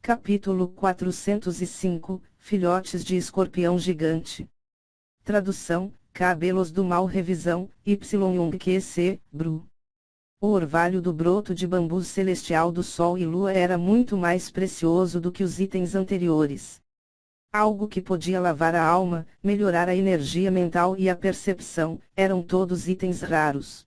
Capítulo 405, Filhotes de escorpião gigante. Tradução, Cabelos do Mal. Revisão, YUNGQC, Bru. O orvalho do broto de bambu celestial do Sol e Lua era muito mais precioso do que os itens anteriores. Algo que podia lavar a alma, melhorar a energia mental e a percepção, eram todos itens raros.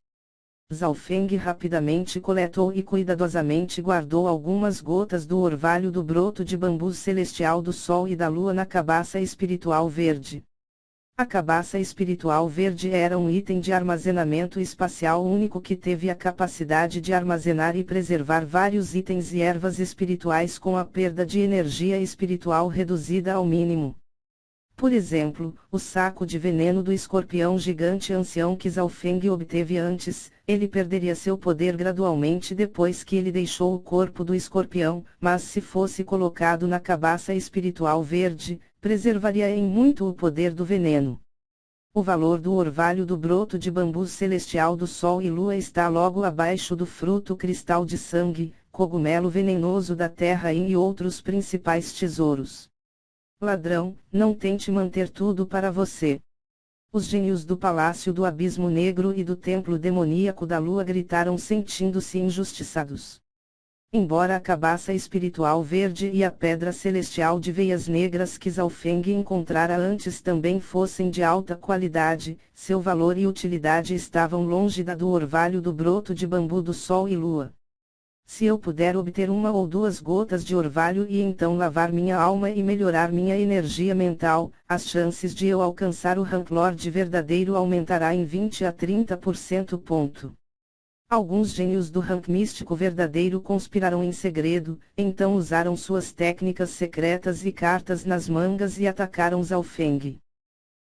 Zhao Feng rapidamente coletou e cuidadosamente guardou algumas gotas do orvalho do broto de bambu celestial do Sol e da Lua na cabaça espiritual verde. A cabaça espiritual verde era um item de armazenamento espacial único que teve a capacidade de armazenar e preservar vários itens e ervas espirituais com a perda de energia espiritual reduzida ao mínimo. Por exemplo, o saco de veneno do escorpião gigante ancião que Zhao Feng obteve antes, ele perderia seu poder gradualmente depois que ele deixou o corpo do escorpião, mas se fosse colocado na cabaça espiritual verde, preservaria em muito o poder do veneno. O valor do orvalho do broto de bambu celestial do Sol e Lua está logo abaixo do fruto cristal de sangue, cogumelo venenoso da terra e outros principais tesouros. Ladrão, não tente manter tudo para você. Os gênios do Palácio do Abismo Negro e do Templo Demoníaco da Lua gritaram sentindo-se injustiçados. Embora a cabaça espiritual verde e a pedra celestial de veias negras que Zhao Feng encontrara antes também fossem de alta qualidade, seu valor e utilidade estavam longe da do orvalho do broto de bambu do Sol e Lua. Se eu puder obter uma ou duas gotas de orvalho e então lavar minha alma e melhorar minha energia mental, as chances de eu alcançar o Rank Lord verdadeiro aumentará em 20 a 30%. Alguns gênios do rank místico verdadeiro conspiraram em segredo, então usaram suas técnicas secretas e cartas nas mangas e atacaram Zhao Feng.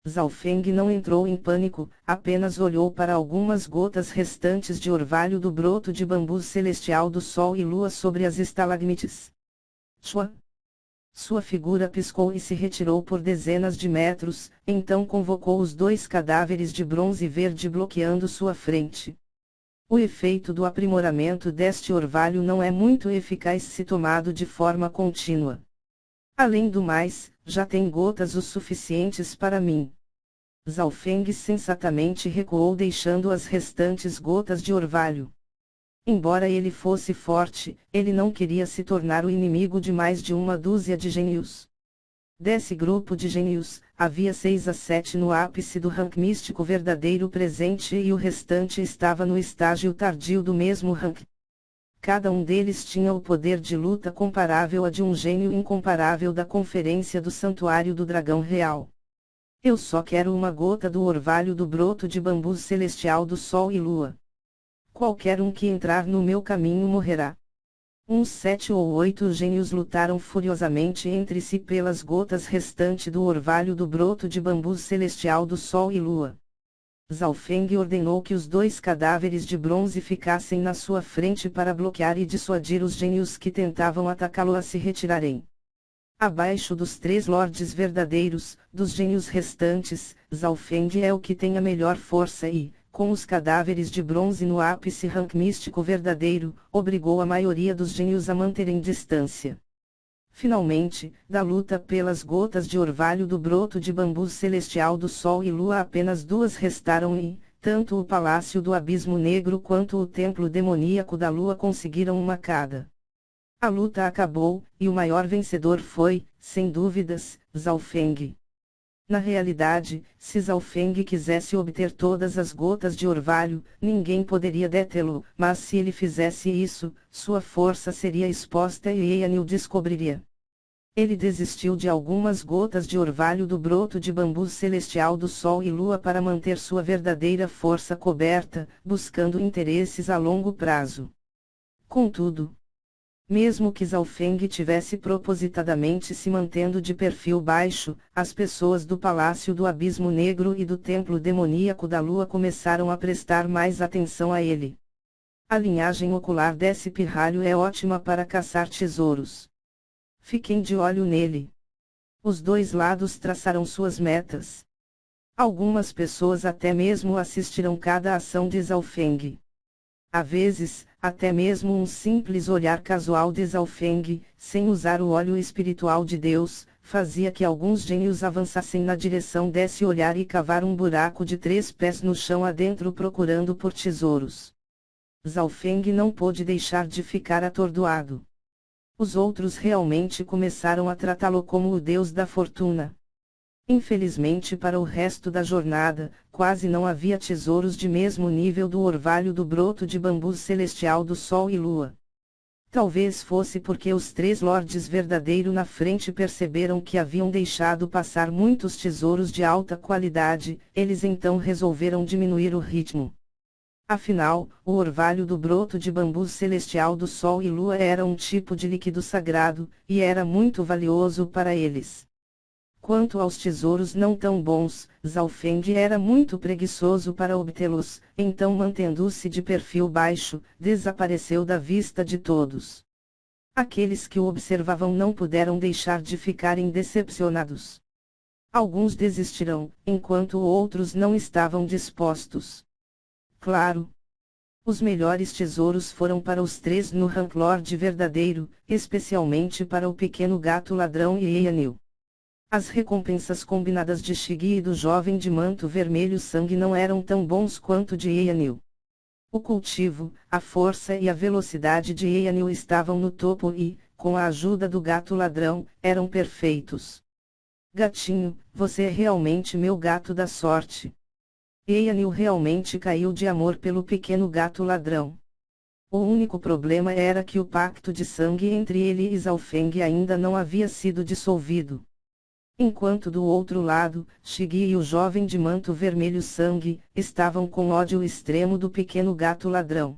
Zhao Feng não entrou em pânico, apenas olhou para algumas gotas restantes de orvalho do broto de bambu celestial do Sol e Lua sobre as estalagmites. Sua figura piscou e se retirou por dezenas de metros, então convocou os dois cadáveres de bronze verde bloqueando sua frente. O efeito do aprimoramento deste orvalho não é muito eficaz se tomado de forma contínua. Além do mais, já tem gotas o suficientes para mim. Zhao Feng sensatamente recuou deixando as restantes gotas de orvalho. Embora ele fosse forte, ele não queria se tornar o inimigo de mais de uma dúzia de gênios. Desse grupo de gênios, havia 6 a 7 no ápice do rank místico verdadeiro presente e o restante estava no estágio tardio do mesmo rank. Cada um deles tinha o poder de luta comparável a de um gênio incomparável da Conferência do Santuário do Dragão Real. Eu só quero uma gota do orvalho do broto de bambu celestial do Sol e Lua. Qualquer um que entrar no meu caminho morrerá. Uns 7 ou 8 gênios lutaram furiosamente entre si pelas gotas restantes do orvalho do broto de bambu celestial do Sol e Lua. Zhao Feng ordenou que os dois cadáveres de bronze ficassem na sua frente para bloquear e dissuadir os gênios que tentavam atacá-lo a se retirarem. Abaixo dos 3 lordes verdadeiros, dos gênios restantes, Zhao Feng é o que tem a melhor força e, com os cadáveres de bronze no ápice rank místico verdadeiro, obrigou a maioria dos gênios a manterem distância. Finalmente, da luta pelas gotas de orvalho do broto de bambu celestial do Sol e Lua apenas 2 restaram e, tanto o Palácio do Abismo Negro quanto o Templo Demoníaco da Lua conseguiram uma cada. A luta acabou, e o maior vencedor foi, sem dúvidas, Zhao Feng. Na realidade, se Zhao Feng quisesse obter todas as gotas de orvalho, ninguém poderia detê-lo, mas se ele fizesse isso, sua força seria exposta e Eyan o descobriria. Ele desistiu de algumas gotas de orvalho do broto de bambu celestial do Sol e Lua para manter sua verdadeira força coberta, buscando interesses a longo prazo. Contudo, mesmo que Zhao Feng tivesse propositadamente se mantendo de perfil baixo, as pessoas do Palácio do Abismo Negro e do Templo Demoníaco da Lua começaram a prestar mais atenção a ele. A linhagem ocular desse pirralho é ótima para caçar tesouros. Fiquem de olho nele. Os dois lados traçaram suas metas. Algumas pessoas até mesmo assistirão cada ação de Zhao Feng. Às vezes, até mesmo um simples olhar casual de Zhaofeng, sem usar o óleo espiritual de Deus, fazia que alguns gênios avançassem na direção desse olhar e cavar um buraco de 3 pés no chão adentro procurando por tesouros. Zhaofeng não pôde deixar de ficar atordoado. Os outros realmente começaram a tratá-lo como o deus da fortuna. Infelizmente para o resto da jornada, quase não havia tesouros de mesmo nível do orvalho do broto de bambu celestial do Sol e Lua. Talvez fosse porque os 3 lordes verdadeiro na frente perceberam que haviam deixado passar muitos tesouros de alta qualidade, eles então resolveram diminuir o ritmo. Afinal, o orvalho do broto de bambu celestial do Sol e Lua era um tipo de líquido sagrado, e era muito valioso para eles. Quanto aos tesouros não tão bons, Zhaofeng era muito preguiçoso para obtê-los, então mantendo-se de perfil baixo, desapareceu da vista de todos. Aqueles que o observavam não puderam deixar de ficarem decepcionados. Alguns desistiram, enquanto outros não estavam dispostos. Claro. Os melhores tesouros foram para os 3 no Rank Lord verdadeiro, especialmente para o pequeno gato ladrão e Eyanil. As recompensas combinadas de Shigi e do jovem de manto vermelho sangue não eram tão bons quanto de Eyanil. O cultivo, a força e a velocidade de Eyanil estavam no topo e, com a ajuda do gato ladrão, eram perfeitos. Gatinho, você é realmente meu gato da sorte. Eyanil realmente caiu de amor pelo pequeno gato ladrão. O único problema era que o pacto de sangue entre ele e Zhaofeng ainda não havia sido dissolvido. Enquanto do outro lado, Shigi e o jovem de manto vermelho sangue, estavam com ódio extremo do pequeno gato ladrão.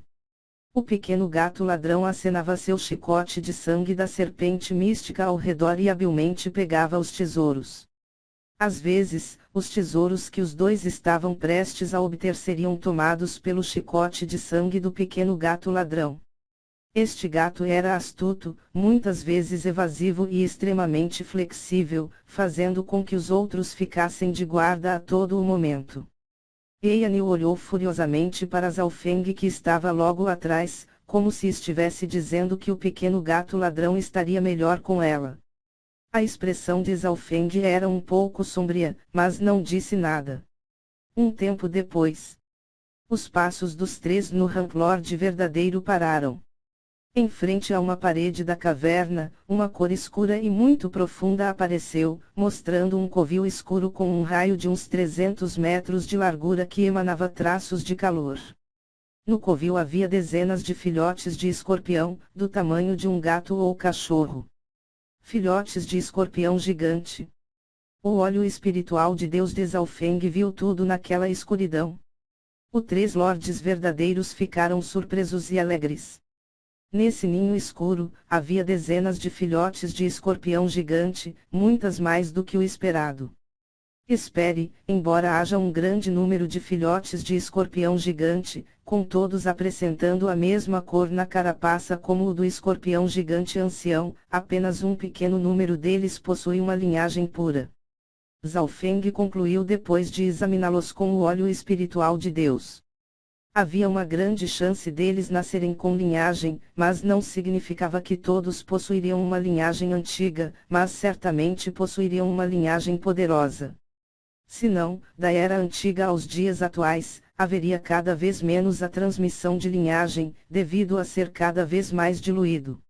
O pequeno gato ladrão acenava seu chicote de sangue da serpente mística ao redor e habilmente pegava os tesouros. Às vezes, os tesouros que os dois estavam prestes a obter seriam tomados pelo chicote de sangue do pequeno gato ladrão. Este gato era astuto, muitas vezes evasivo e extremamente flexível, fazendo com que os outros ficassem de guarda a todo o momento. Eyanil olhou furiosamente para Zhaofeng que estava logo atrás, como se estivesse dizendo que o pequeno gato ladrão estaria melhor com ela. A expressão de Zhaofeng era um pouco sombria, mas não disse nada. Um tempo depois, os passos dos 3 no Rank Lord verdadeiro pararam. Em frente a uma parede da caverna, uma cor escura e muito profunda apareceu, mostrando um covil escuro com um raio de uns 300 metros de largura que emanava traços de calor. No covil havia dezenas de filhotes de escorpião, do tamanho de um gato ou cachorro. Filhotes de escorpião gigante. O olho espiritual de Deus de Zhaofeng viu tudo naquela escuridão. Os 3 lordes verdadeiros ficaram surpresos e alegres. Nesse ninho escuro, havia dezenas de filhotes de escorpião gigante, muitas mais do que o esperado. Espere, embora haja um grande número de filhotes de escorpião gigante, com todos apresentando a mesma cor na carapaça como o do escorpião gigante ancião, apenas um pequeno número deles possui uma linhagem pura. Zhaofeng concluiu depois de examiná-los com o olho espiritual de Deus. Havia uma grande chance deles nascerem com linhagem, mas não significava que todos possuiriam uma linhagem antiga, mas certamente possuiriam uma linhagem poderosa. Se não, da era antiga aos dias atuais, haveria cada vez menos a transmissão de linhagem, devido a ser cada vez mais diluído.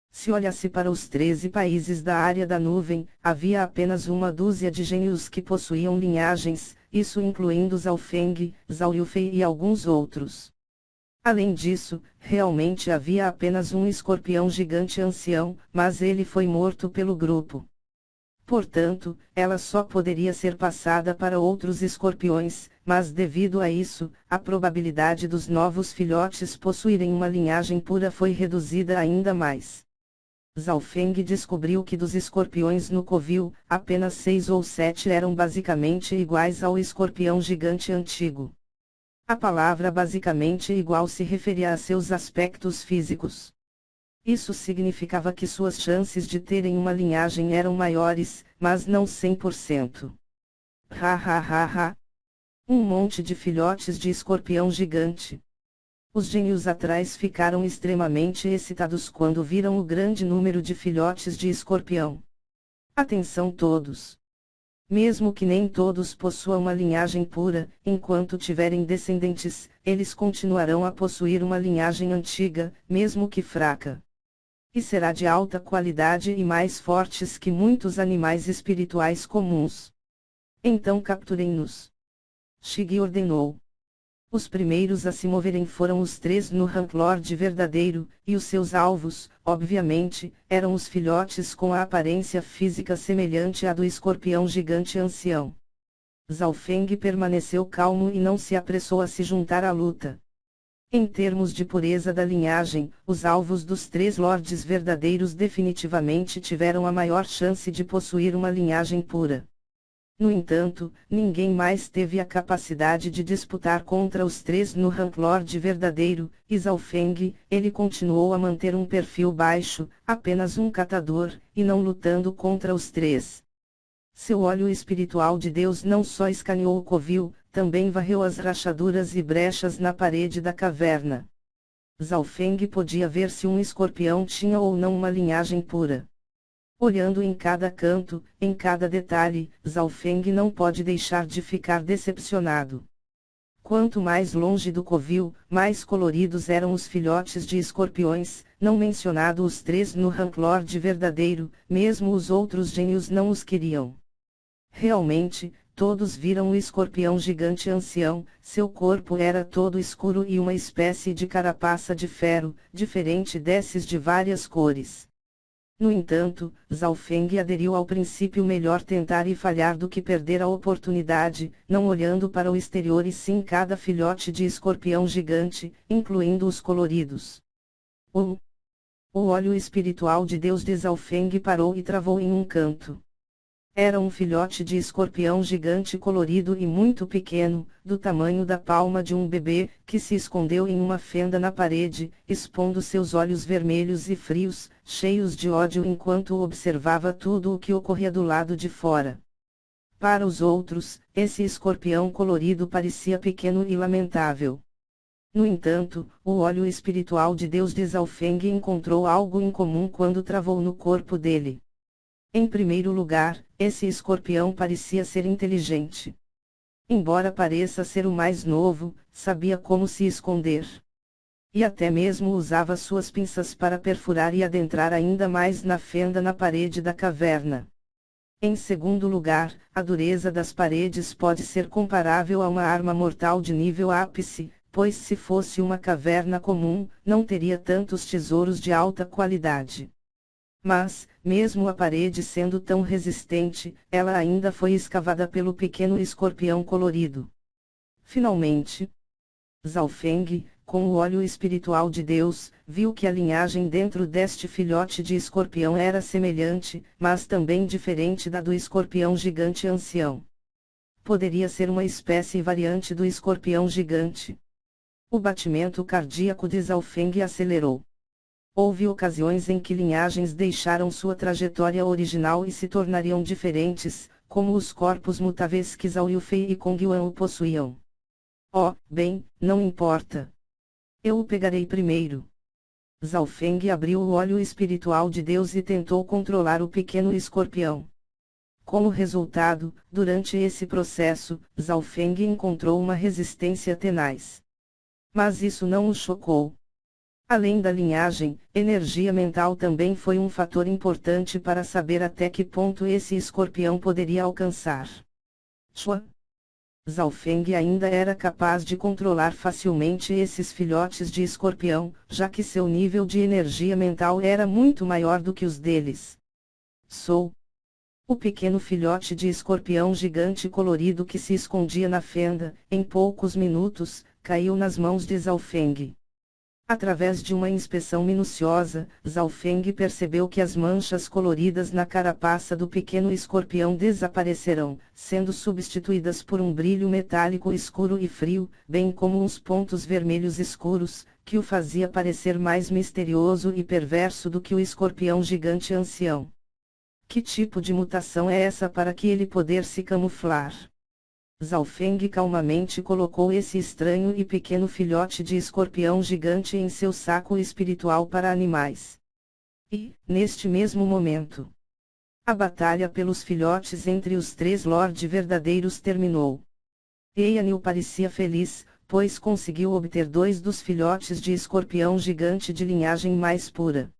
Se olhasse para os 13 países da área da nuvem, havia apenas uma dúzia de gênios que possuíam linhagens, isso incluindo Zhaofeng, Zhao Yufei e alguns outros. Além disso, realmente havia apenas um escorpião gigante ancião, mas ele foi morto pelo grupo. Portanto, ela só poderia ser passada para outros escorpiões, mas devido a isso, a probabilidade dos novos filhotes possuírem uma linhagem pura foi reduzida ainda mais. Zhaofeng descobriu que dos escorpiões no covil, apenas 6 ou 7 eram basicamente iguais ao escorpião gigante antigo. A palavra basicamente igual se referia a seus aspectos físicos. Isso significava que suas chances de terem uma linhagem eram maiores, mas não 100%. Ha ha ha ha. Um monte de filhotes de escorpião gigante. Os gênios atrás ficaram extremamente excitados quando viram o grande número de filhotes de escorpião. Atenção todos! Mesmo que nem todos possuam uma linhagem pura, enquanto tiverem descendentes, eles continuarão a possuir uma linhagem antiga, mesmo que fraca. E será de alta qualidade e mais fortes que muitos animais espirituais comuns. Então capturem-nos. Shigi ordenou. Os primeiros a se moverem foram os 3 no Ranklord verdadeiro, e os seus alvos, obviamente, eram os filhotes com a aparência física semelhante à do escorpião gigante ancião. Zhao Feng permaneceu calmo e não se apressou a se juntar à luta. Em termos de pureza da linhagem, os alvos dos 3 lordes verdadeiros definitivamente tiveram a maior chance de possuir uma linhagem pura. No entanto, ninguém mais teve a capacidade de disputar contra os 3 no Ranklord verdadeiro, e Zhao Feng, ele continuou a manter um perfil baixo, apenas um catador, e não lutando contra os 3. Seu olho espiritual de Deus não só escaneou o covil, também varreu as rachaduras e brechas na parede da caverna. Zhao Feng podia ver se um escorpião tinha ou não uma linhagem pura. Olhando em cada canto, em cada detalhe, Zhao Feng não pode deixar de ficar decepcionado. Quanto mais longe do covil, mais coloridos eram os filhotes de escorpiões, não mencionado os 3 no Ranklord verdadeiro, mesmo os outros gênios não os queriam. Realmente, todos viram o escorpião gigante ancião, seu corpo era todo escuro e uma espécie de carapaça de ferro, diferente desses de várias cores. No entanto, Zhao Feng aderiu ao princípio melhor tentar e falhar do que perder a oportunidade, não olhando para o exterior e sim cada filhote de escorpião gigante, incluindo os coloridos. O olho espiritual de Deus de Zhao Feng parou e travou em um canto. Era um filhote de escorpião gigante colorido e muito pequeno, do tamanho da palma de um bebê, que se escondeu em uma fenda na parede, expondo seus olhos vermelhos e frios, cheios de ódio enquanto observava tudo o que ocorria do lado de fora. Para os outros, esse escorpião colorido parecia pequeno e lamentável. No entanto, o olho espiritual de Deus de Zhao Feng encontrou algo em comum quando travou no corpo dele. Em primeiro lugar, esse escorpião parecia ser inteligente. Embora pareça ser o mais novo, sabia como se esconder. E até mesmo usava suas pinças para perfurar e adentrar ainda mais na fenda na parede da caverna. Em segundo lugar, a dureza das paredes pode ser comparável a uma arma mortal de nível ápice, pois se fosse uma caverna comum, não teria tantos tesouros de alta qualidade. Mas, mesmo a parede sendo tão resistente, ela ainda foi escavada pelo pequeno escorpião colorido. Finalmente, Zhao Feng, com o olho espiritual de Deus, viu que a linhagem dentro deste filhote de escorpião era semelhante, mas também diferente da do escorpião gigante ancião. Poderia ser uma espécie variante do escorpião gigante. O batimento cardíaco de Zhao Feng acelerou. Houve ocasiões em que linhagens deixaram sua trajetória original e se tornariam diferentes, como os corpos mutáveis que Zhao Yufei e Kong Yuan o possuíam. Oh, bem, não importa. Eu o pegarei primeiro. Zhao Feng abriu o olho espiritual de Deus e tentou controlar o pequeno escorpião. Como resultado, durante esse processo, Zhao Feng encontrou uma resistência tenaz. Mas isso não o chocou. Além da linhagem, energia mental também foi um fator importante para saber até que ponto esse escorpião poderia alcançar. Chua! Zhao Feng ainda era capaz de controlar facilmente esses filhotes de escorpião, já que seu nível de energia mental era muito maior do que os deles. O pequeno filhote de escorpião gigante colorido que se escondia na fenda, em poucos minutos, caiu nas mãos de Zhao Feng. Através de uma inspeção minuciosa, Zhao Feng percebeu que as manchas coloridas na carapaça do pequeno escorpião desaparecerão, sendo substituídas por um brilho metálico escuro e frio, bem como uns pontos vermelhos escuros, que o fazia parecer mais misterioso e perverso do que o escorpião gigante ancião. Que tipo de mutação é essa para que ele poder se camuflar? Zhao Feng calmamente colocou esse estranho e pequeno filhote de escorpião gigante em seu saco espiritual para animais. E, neste mesmo momento, a batalha pelos filhotes entre os três Lorde verdadeiros terminou. Eyanil parecia feliz, pois conseguiu obter 2 dos filhotes de escorpião gigante de linhagem mais pura.